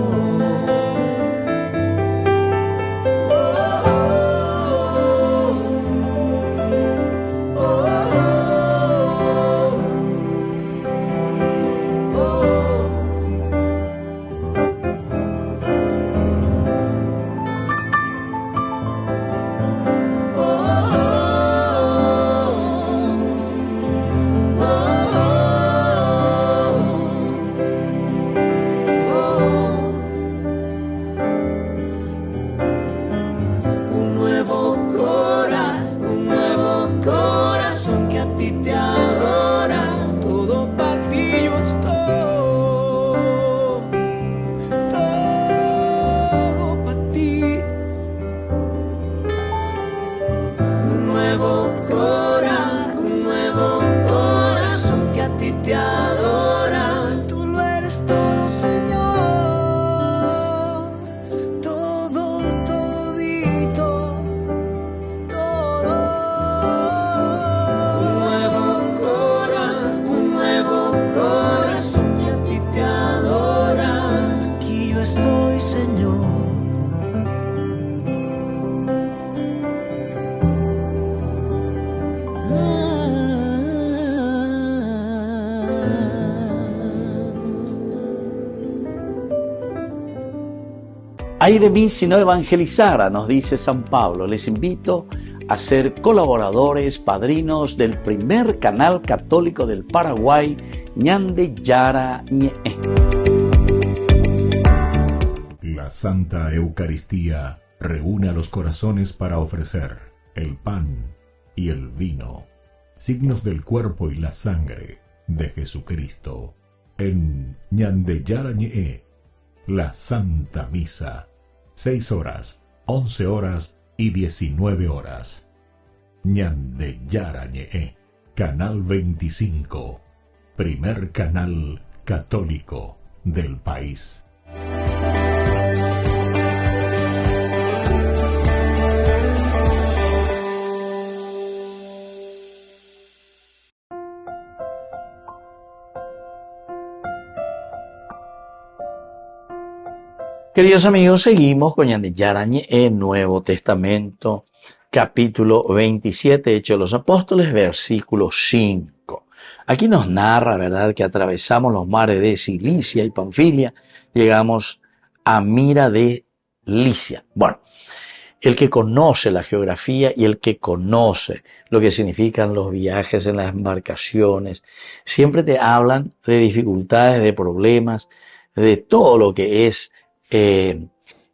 Ay de mí si no evangelizara, nos dice San Pablo. Les invito a ser colaboradores, padrinos del primer canal católico del Paraguay, Ñande Yara Ñe. La Santa Eucaristía reúne a los corazones para ofrecer el pan y el vino, signos del cuerpo y la sangre de Jesucristo. En Ñande Yara Ñe, la Santa Misa, 6 horas, 11 horas y 19 horas. Ñande Yara Ñe, Canal 25, primer canal católico del país. Queridos amigos, seguimos con Ñande Yara Ñe, Nuevo Testamento, capítulo 27, Hechos de los Apóstoles, versículo 5. Aquí nos narra, ¿verdad?, que atravesamos los mares de Cilicia y Panfilia, llegamos a Mira de Licia. Bueno, el que conoce la geografía y el que conoce lo que significan los viajes en las embarcaciones, siempre te hablan de dificultades, de problemas, de todo lo que es el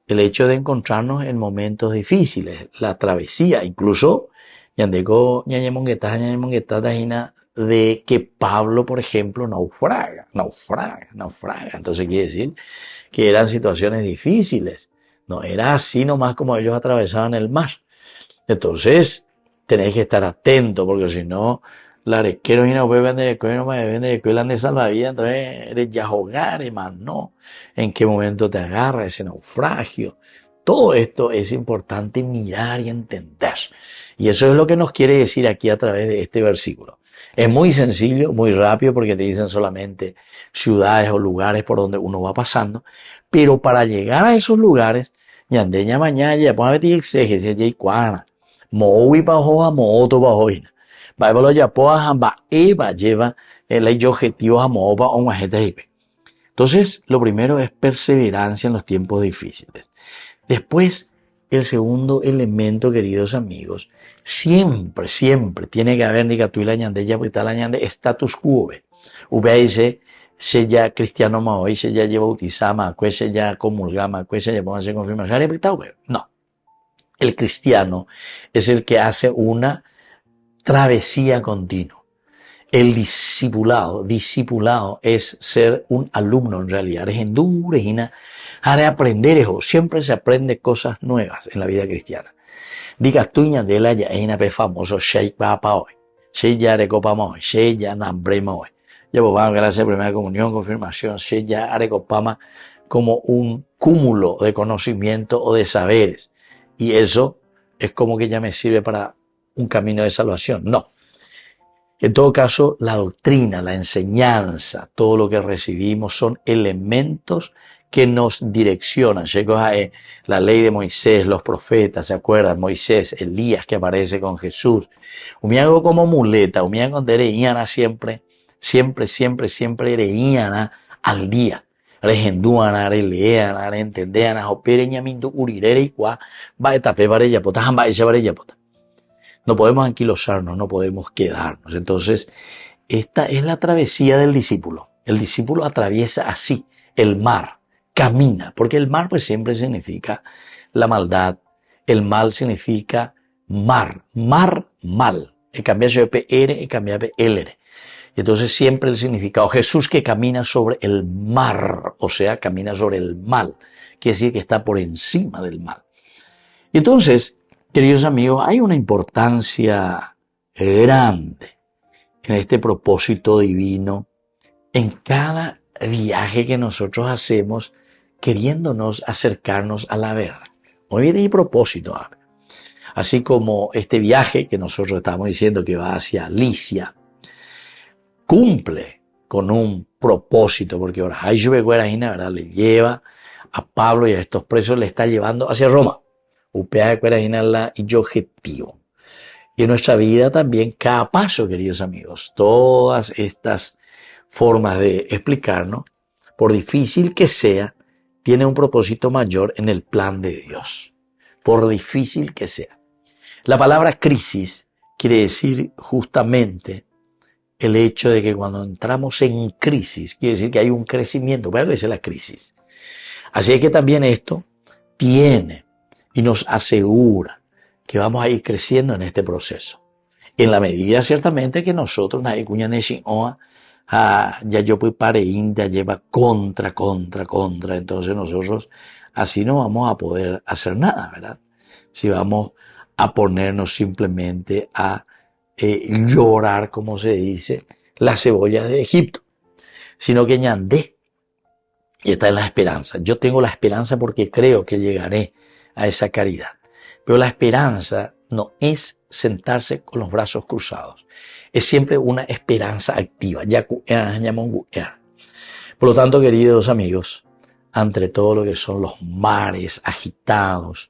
hecho de encontrarnos en momentos difíciles, la travesía, incluso de que Pablo, por ejemplo, naufraga. Entonces quiere decir que eran situaciones difíciles. No era así nomás como ellos atravesaban el mar. Entonces, tenéis que estar atentos, porque si no, la requero y no puede vender de salvavidas, entonces eres ya jugar, hermano, no. ¿En qué momento te agarra ese naufragio? Todo esto es importante mirar y entender. Y eso es lo que nos quiere decir aquí a través de este versículo. Es muy sencillo, muy rápido, porque te dicen solamente ciudades o lugares por donde uno va pasando, pero para llegar a esos lugares, ñandeña mañana, ya pon a ver exégesis, ya iguana, mowi bajo, moto bajo, va a ya poa, va eva lleva el objetivo a moba o una gente. Entonces, lo primero es perseverancia en los tiempos difíciles. Después, el segundo elemento, queridos amigos, siempre tiene que haber, diga tú y la ñandeña, porque está la ñande, status quo. Ube dice, se ya cristiano ma hoy, se ya lleva bautizama, se ya comulgama, se ya póngase confirmación, no. El cristiano es el que hace una travesía continua. El discipulado es ser un alumno en realidad. Es endurezina, haré aprender, siempre se aprende cosas nuevas en la vida cristiana. Digas tú de la ya es famoso, Sheikh Papa hoy, Sheikh ya recopama hoy, Sheikh ya nambrema hoy. Ya pues vamos a gracias primera comunión, confirmación, Sheikh ya recopama como un cúmulo de conocimiento o de saberes. Y eso es como que ya me sirve para un camino de salvación. No. En todo caso, la doctrina, la enseñanza, todo lo que recibimos son elementos que nos direccionan. La ley de Moisés, los profetas, ¿se acuerdan? Moisés, Elías que aparece con Jesús. Hago como muleta, con dereíana siempre dereíana al día. Regendúana, releana, entendeana, opereña, mindu, urirere y cuá, va etapé varellapota, jamba ese varellapota. No podemos anquilosarnos, no podemos quedarnos. Entonces, esta es la travesía del discípulo. El discípulo atraviesa así el mar, camina, porque el mar pues siempre significa la maldad, el mal significa mal. El cambiaje de PR, el cambiaje de LR. Entonces siempre el significado, Jesús que camina sobre el mar, o sea, camina sobre el mal, quiere decir que está por encima del mal. Y entonces, queridos amigos, hay una importancia grande en este propósito divino, en cada viaje que nosotros hacemos, queriéndonos acercarnos a la verdad. Hoy hay propósito, así como este viaje que nosotros estamos diciendo que va hacia Licia, cumple con un propósito, porque ahora ¿verdad? Le lleva a Pablo y a estos presos, le está llevando hacia Roma. Y objetivo. Y en nuestra vida también, cada paso, queridos amigos, todas estas formas de explicarnos, por difícil que sea, tiene un propósito mayor en el plan de Dios. Por difícil que sea. La palabra crisis quiere decir justamente el hecho de que cuando entramos en crisis, quiere decir que hay un crecimiento, pero esa es la crisis. Así es que también esto tiene y nos asegura que vamos a ir creciendo en este proceso. En la medida ciertamente que nosotros, ya yo pues pare inda lleva contra, entonces nosotros así no vamos a poder hacer nada, ¿verdad? Si vamos a ponernos simplemente a llorar, como se dice, la cebolla de Egipto, sino que ñandé, y está en la esperanza. Yo tengo la esperanza porque creo que llegaré a esa caridad. Pero la esperanza no es sentarse con los brazos cruzados. Es siempre una esperanza activa. Por lo tanto, queridos amigos, entre todo lo que son los mares agitados,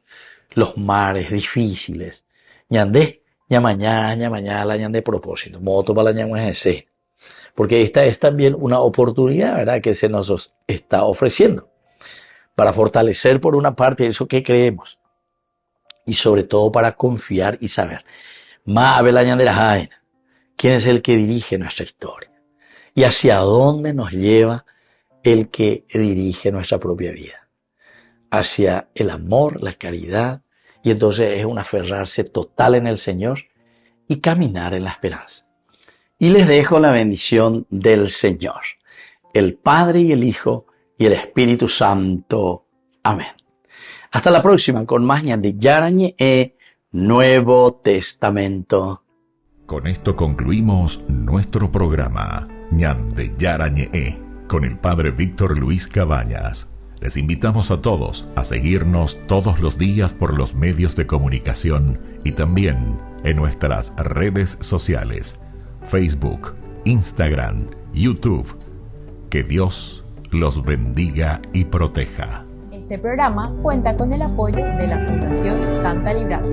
los mares difíciles, ñandé, ñamañá, la ñandé propósito, moto para la ñamá ese. Porque esta es también una oportunidad, ¿verdad?, que se nos está ofreciendo para fortalecer por una parte eso que creemos y sobre todo para confiar y saber quién es el que dirige nuestra historia y hacia dónde nos lleva el que dirige nuestra propia vida hacia el amor, la caridad, y entonces es un aferrarse total en el Señor y caminar en la esperanza. Y les dejo la bendición del Señor, el Padre y el Hijo y el Espíritu Santo. Amén. Hasta la próxima con más Ñande Yarañe Nuevo Testamento. Con esto concluimos nuestro programa Ñande Yarañe con el Padre Víctor Luis Cabañas. Les invitamos a todos a seguirnos todos los días por los medios de comunicación y también en nuestras redes sociales, Facebook, Instagram, YouTube. Que Dios los bendiga y proteja. Este programa cuenta con el apoyo de la Fundación Santa Librada.